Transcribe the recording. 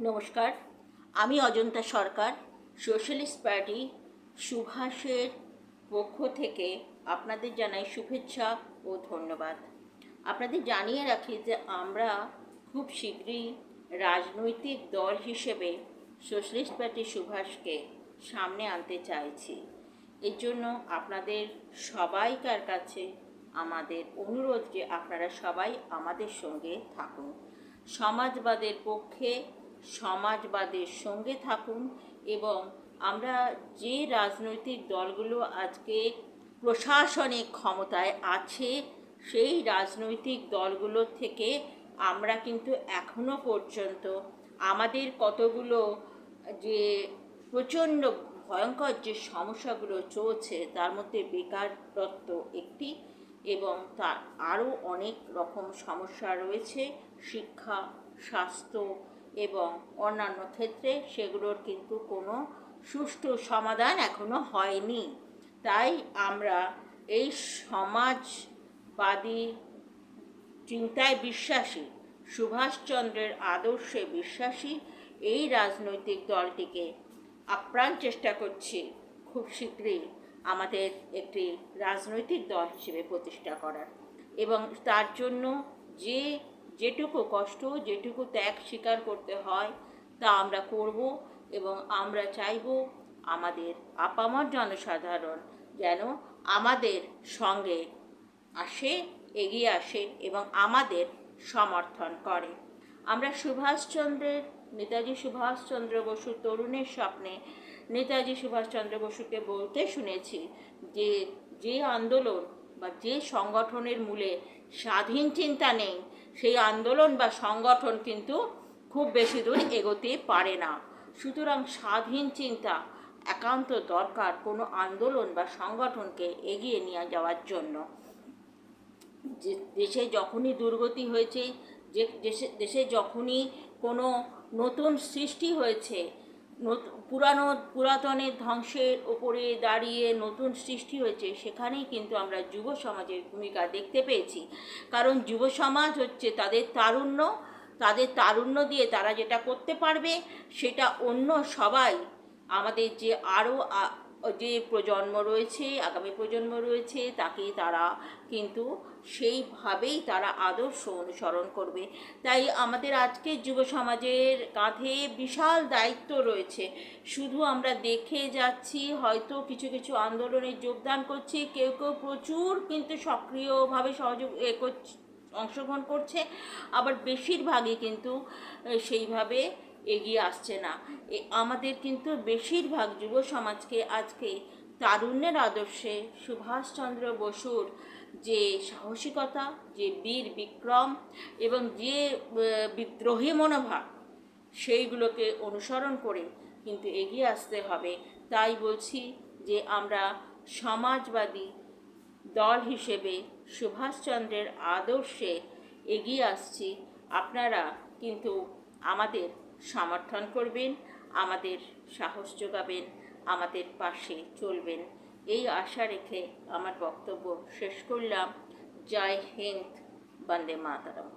নমস্কার, আমি অজন্তা সরকার। Socialist party সুভাষের পক্ষ থেকে আপনাদের জানাই শুভেচ্ছা ও ধন্যবাদ। আপনাদের জানিয়ে রাখি যে আমরা খুব শীঘ্রই রাজনৈতিক দল হিসেবে সোশ্যালিস্ট পার্টি সুভাষকে সামনে আনতে চাইছি। এর জন্য আপনাদের সবাইকার কাছে আমাদের অনুরোধ যে আপনারা সবাই আমাদের সঙ্গে থাকুন, সমাজবাদের পক্ষে সমাজবাদের সঙ্গে থাকুন এবং আমরা যে রাজনৈতিক দলগুলো আজকে প্রশাসনিক ক্ষমতায় আছে সেই রাজনৈতিক দলগুলোর থেকে আমরা কিন্তু এখনো পর্যন্ত আমাদের কতগুলো যে প্রচণ্ড ভয়ঙ্কর যে সমস্যাগুলো চলছে তার মধ্যে বেকারত্ব একটি এবং তার আরও অনেক রকম সমস্যা রয়েছে, শিক্ষা, স্বাস্থ্য এবং অন্যান্য ক্ষেত্রে সেগুলোর কিন্তু কোনো সুষ্ঠু সমাধান এখনো হয়নি। তাই আমরা এই সমাজবাদী চিন্তায় বিশ্বাসী, সুভাষচন্দ্রের আদর্শে বিশ্বাসী এই রাজনৈতিক দলটিকে আপ্রাণ চেষ্টা করছি খুব শীঘ্রই আমাদের একটি রাজনৈতিক দল হিসেবে প্রতিষ্ঠা করার, এবং তার জন্য যেটুকু কষ্ট, যেটুকু ত্যাগ স্বীকার করতে হয় তা আমরা করব। এবং আমরা চাইব আমাদের আপামর জনসাধারণ যেন আমাদের সঙ্গে আসে, এগিয়ে আসে এবং আমাদের সমর্থন করে। আমরা নেতাজি সুভাষচন্দ্র বসুর তরুণের স্বপ্নে নেতাজি সুভাষচন্দ্র বসুকে বলতে শুনেছি যে যে আন্দোলন বা যে সংগঠনের মূলে স্বাধীন চিন্তা নেই সেই আন্দোলন বা সংগঠন কিন্তু খুব বেশি দূর এগোতে পারে না। সুতরাং স্বাধীন চিন্তা একান্ত দরকার কোনো আন্দোলন বা সংগঠনকে এগিয়ে নিয়ে যাওয়ার জন্য। যে দেশে যখনই দুর্গতি হয়েছে, যে দেশে যখনই কোনো নতুন সৃষ্টি হয়েছে, পুরাতনের ধ্বংসের ওপরে দাঁড়িয়ে নতুন সৃষ্টি হয়েছে, সেখানেই কিন্তু আমরা যুব সমাজের ভূমিকা দেখতে পেয়েছি। কারণ যুব সমাজ হচ্ছে তাদের তারুণ্য দিয়ে তারা যেটা করতে পারবে সেটা অন্য সবাই আমাদের যে আরও যে প্রজন্ম রয়েছে, আগামী প্রজন্ম রয়েছে, তাকে তারা কিন্তু সেইভাবেই তারা আদর্শ অনুসরণ করবে। তাই আমাদের আজকের যুব সমাজের কাঁধে বিশাল দায়িত্ব রয়েছে। শুধু আমরা দেখে যাচ্ছি, হয়তো কিছু কিছু আন্দোলনে যোগদান করছি, কেউ কেউ প্রচুর কিন্তু সক্রিয়ভাবে অংশগ্রহণ করছে, আবার বেশিরভাগই কিন্তু সেইভাবে এগিয়ে আসছে না। আমাদের কিন্তু বেশিরভাগ যুব সমাজকে আজকে তারুণ্যের আদর্শে সুভাষচন্দ্র বসুর যে সাহসিকতা, যে বীর বিক্রম এবং যে বিদ্রোহী মনোভাব, সেইগুলোকে অনুসরণ করে কিন্তু এগিয়ে আসতে হবে। তাই বলছি যে আমরা সমাজবাদী দল হিসেবে সুভাষচন্দ্রের আদর্শে এগিয়ে আসছি। আপনারা কিন্তু আমাদের সমর্থন করবেন, আমাদের সাহস যোগাবেন, আমাদের পাশে চলবেন, এই আশা রেখে আমার বক্তব্য শেষ করলাম। জয় হিন্দ, বন্দে মাতরম।